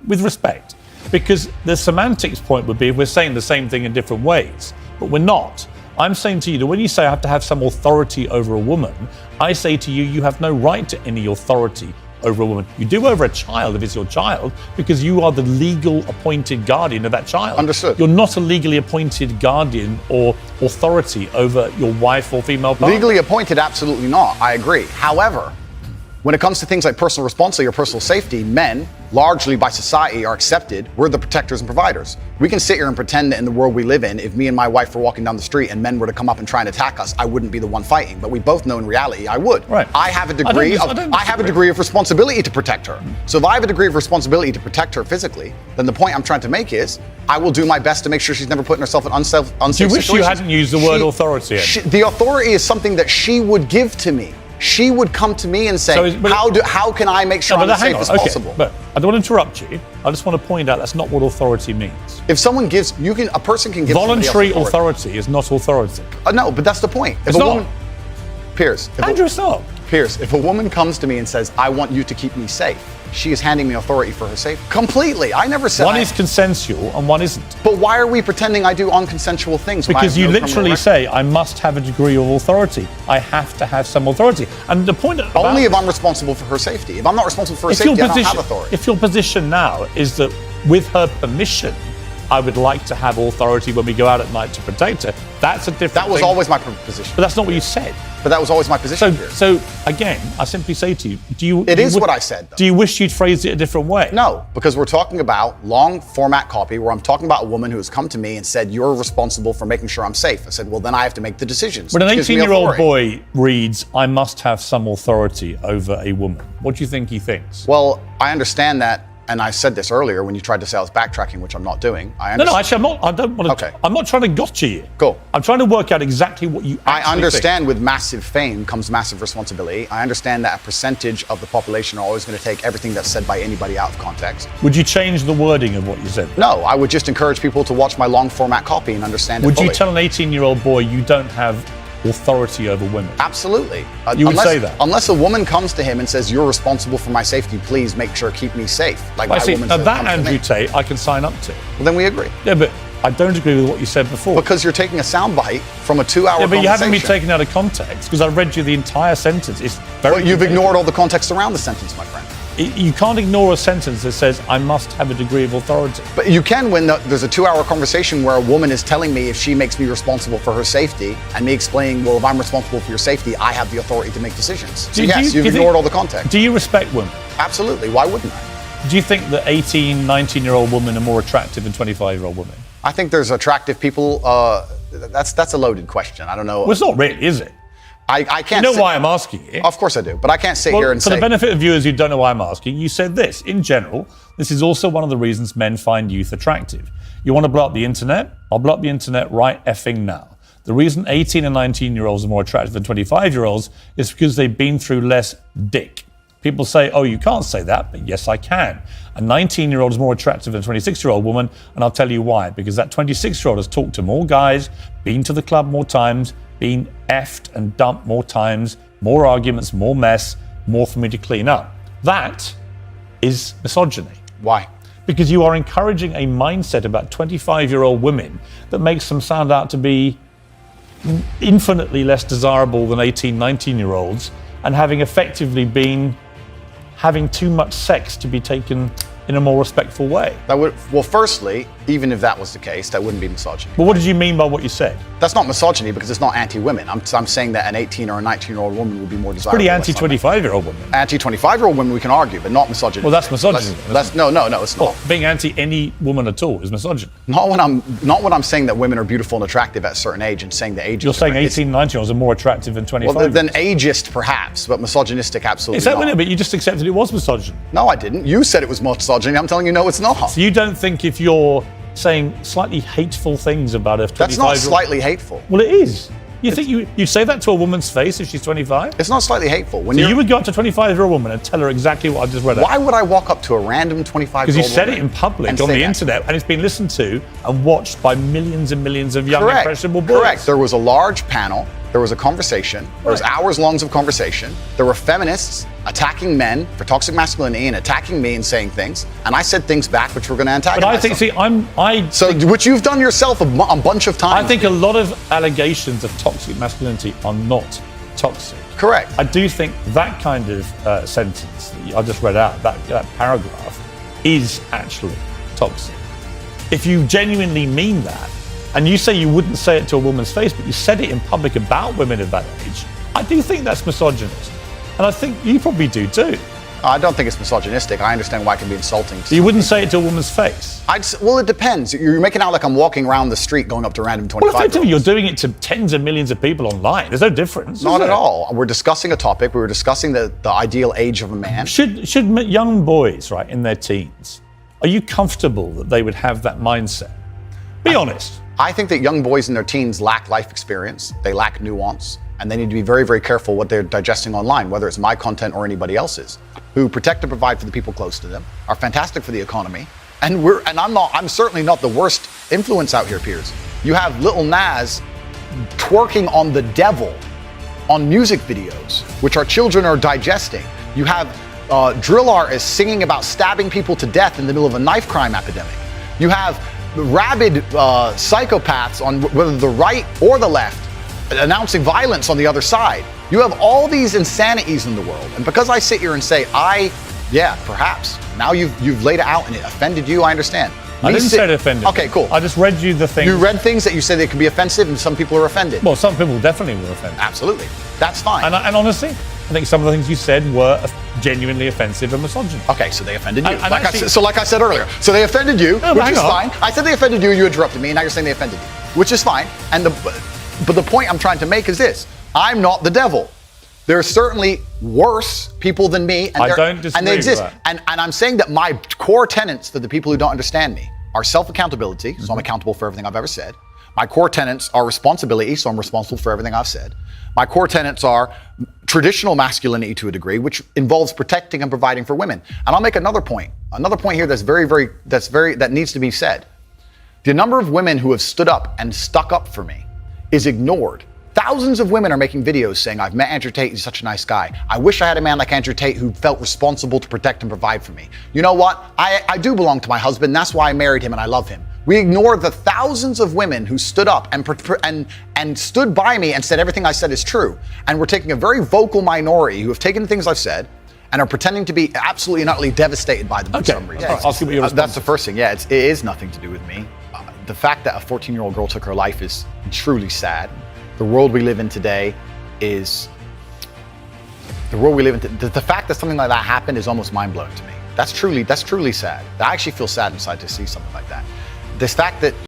with respect, because the semantics point would be if we're saying the same thing in different ways, but we're not. I'm saying to you that when you say I have to have some authority over a woman, I say to you, you have no right to any authority over a woman. You do over a child if it's your child, because you are the legal appointed guardian of that child. Understood. You're not a legally appointed guardian or authority over your wife or female partner. Legally appointed, absolutely not. I agree. However, when it comes to things like personal responsibility or personal safety, men, largely by society, are accepted. We're the protectors and providers. We can sit here and pretend that in the world we live in, if me and my wife were walking down the street and men were to come up and try and attack us, I wouldn't be the one fighting. But we both know in reality I would. Right. I have a degree of responsibility to protect her. So if I have a degree of responsibility to protect her physically, then the point I'm trying to make is I will do my best to make sure she's never putting herself in unsafe situations. Do you wish you hadn't used the word authority? The authority is something that she would give to me. She would come to me and say, how can I make sure I'm as safe as possible? But I don't want to interrupt you. I just want to point out that's not what authority means. If someone gives, a person can give voluntary authority is not authority. No, but that's the point. It's not. Piers. Andrew, it's not. Piers, if a woman comes to me and says, I want you to keep me safe, she is handing me authority for her safety. Completely. I never said one is consensual and one isn't. But why are we pretending I do unconsensual things? Because you literally say, I must have a degree of authority. I have to have some authority. And the point about only if I'm responsible for her safety. If I'm not responsible for her safety, I don't have authority. If your position now is that with her permission, I would like to have authority when we go out at night to protect her, that's a different That was thing. always my position. But that's not what you said. But that was always my position. So again, I simply say to you, It is what I said, though. Do you wish you'd phrased it a different way? No, because we're talking about long format copy where I'm talking about a woman who has come to me and said, you're responsible for making sure I'm safe. I said, well, then I have to make the decisions. When an 18-year-old boy reads, I must have some authority over a woman, what do you think he thinks? Well, I understand that. And I said this earlier when you tried to say I was backtracking, which I'm not doing. No, actually, I'm not. I don't want to. Okay. I'm not trying to gotcha you. Cool. I'm trying to work out exactly what you actually I understand think. With massive fame comes massive responsibility. I understand that a percentage of the population are always going to take everything that's said by anybody out of context. Would you change the wording of what you said? No, I would just encourage people to watch my long format copy and understand it fully. Would you tell an 18-year-old boy you don't have authority over women? Absolutely. You would say that? Unless a woman comes to him and says, you're responsible for my safety, please make sure, keep me safe. Like I see. Now that Andrew Tate, I can sign up to. Well, then we agree. Yeah, but I don't agree with what you said before. Because you're taking a soundbite from a 2-hour conversation. Yeah, but you haven't been taken out of context, because I read you the entire sentence. It's very Well, you've ignored all the context around the sentence, my friend. You can't ignore a sentence that says, I must have a degree of authority. But you can when there's a 2-hour conversation where a woman is telling me if she makes me responsible for her safety, and me explaining, well, if I'm responsible for your safety, I have the authority to make decisions. So yes, you've ignored all the context. Do you respect women? Absolutely. Why wouldn't I? Do you think that 18, 19-year-old women are more attractive than 25-year-old women? I think there's attractive people. That's a loaded question. I don't know. Well, it's not really, is it? I can't. You know why I'm asking it? Of course I do, but I can't sit here and say. For the benefit of viewers who don't know why I'm asking, you said this. In general, this is also one of the reasons men find youth attractive. You want to blow up the internet? I'll blow up the internet right effing now. The reason 18 and 19-year-olds are more attractive than 25-year-olds is because they've been through less dick. People say, oh, you can't say that, but yes, I can. A 19-year-old is more attractive than a 26-year-old woman, and I'll tell you why. Because that 26-year-old has talked to more guys, been to the club more times, been effed and dumped more times, more arguments, more mess, more for me to clean up. That is misogyny. Why? Because you are encouraging a mindset about 25-year-old women that makes them sound out to be infinitely less desirable than 18, 19-year-olds, and having effectively been having too much sex to be taken in a more respectful way. Well, firstly, even if that was the case, that wouldn't be misogyny. But what did you mean by what you said? That's not misogyny because it's not anti-women. I'm saying that an 18 or a 19-year-old woman would be more desirable. Pretty anti-25-year-old woman. Anti-25-year-old women we can argue, but not misogyny. Well, that's misogyny. No, it's not. Well, being anti any woman at all is misogyny. Not when I'm saying that women are beautiful and attractive at a certain age and saying that age. You're saying 18, 19-year-olds are more attractive than 25. Well, than ageist perhaps, but misogynistic absolutely is that not. But you just accepted it was misogyny. No, I didn't. You said it was misogyny. I'm telling you, no, it's not. So you don't think if you're saying slightly hateful things about a 25-year-old... That's not slightly hateful. Well, it is. You think you'd say that to a woman's face if she's 25? It's not slightly hateful. So you would go up to a 25-year-old woman and tell her exactly what I just read out? Why would I walk up to a random 25-year-old woman? Because you said it in public on the internet, and it's been listened to and watched by millions and millions of young, impressionable boys. Correct. There was a large panel there was a conversation, there was hours longs of conversation, there were feminists attacking men for toxic masculinity and attacking me and saying things, and I said things back which were going to antagonize them. Which you've done yourself a bunch of times. I think a lot of allegations of toxic masculinity are not toxic. Correct. I do think that kind of sentence that I just read out, that paragraph, is actually toxic. If you genuinely mean that, and you say you wouldn't say it to a woman's face, but you said it in public about women of that age, I do think that's misogynist. And I think you probably do too. I don't think it's misogynistic. I understand why it can be insulting. You wouldn't say it to a woman's face? Well, it depends. You're making out like I'm walking around the street going up to random 25-year-olds. Well, effectively, you're doing it to tens of millions of people online. There's no difference. Not at all. We're discussing a topic. We were discussing the ideal age of a man. Should young boys, right, in their teens, are you comfortable that they would have that mindset? Be honest. I think that young boys in their teens lack life experience, they lack nuance, and they need to be very, very careful what they're digesting online, whether it's my content or anybody else's, who protect and provide for the people close to them, are fantastic for the economy, and I'm certainly not the worst influence out here, Piers. You have Lil Nas twerking on the devil on music videos, which our children are digesting. You have drill artists singing about stabbing people to death in the middle of a knife crime epidemic. You have rabid psychopaths on whether the right or the left announcing violence on the other side. You have all these insanities in the world, and because I sit here and say, perhaps now you've laid it out and it offended you, I understand. I didn't say it offended. Okay, cool. I just read you the things. You read things that you said they could be offensive, and some people are offended. Well, some people definitely were offended. Absolutely, that's fine. And honestly, I think some of the things you said were genuinely offensive and misogynist. Okay, so they offended you. Like I said earlier, so they offended you, which is fine. I said they offended you, you interrupted me, and now you're saying they offended you, which is fine. But the point I'm trying to make is this: I'm not the devil. There are certainly worse people than me, and I don't disagree and they exist. With that. And I'm saying that my core tenets for the people who don't understand me are self-accountability, so I'm accountable for everything I've ever said. My core tenets are responsibility, so I'm responsible for everything I've said. My core tenets are traditional masculinity to a degree, which involves protecting and providing for women. And I'll make another point here that needs to be said. The number of women who have stood up and stuck up for me is ignored. Thousands of women are making videos saying, I've met Andrew Tate, he's such a nice guy. I wish I had a man like Andrew Tate who felt responsible to protect and provide for me. You know what? I do belong to my husband, that's why I married him and I love him. We ignore the thousands of women who stood up and stood by me and said everything I said is true. And we're taking a very vocal minority who have taken things I've said and are pretending to be absolutely and utterly devastated by them for some reason. I'll see what your response. That's the first thing. Yeah, it is nothing to do with me. The fact that a 14-year-old girl took her life is truly sad. The world we live in today is the world we live in. The fact that something like that happened is almost mind-blowing to me. That's truly sad. I actually feel sad inside to see something like that. This fact that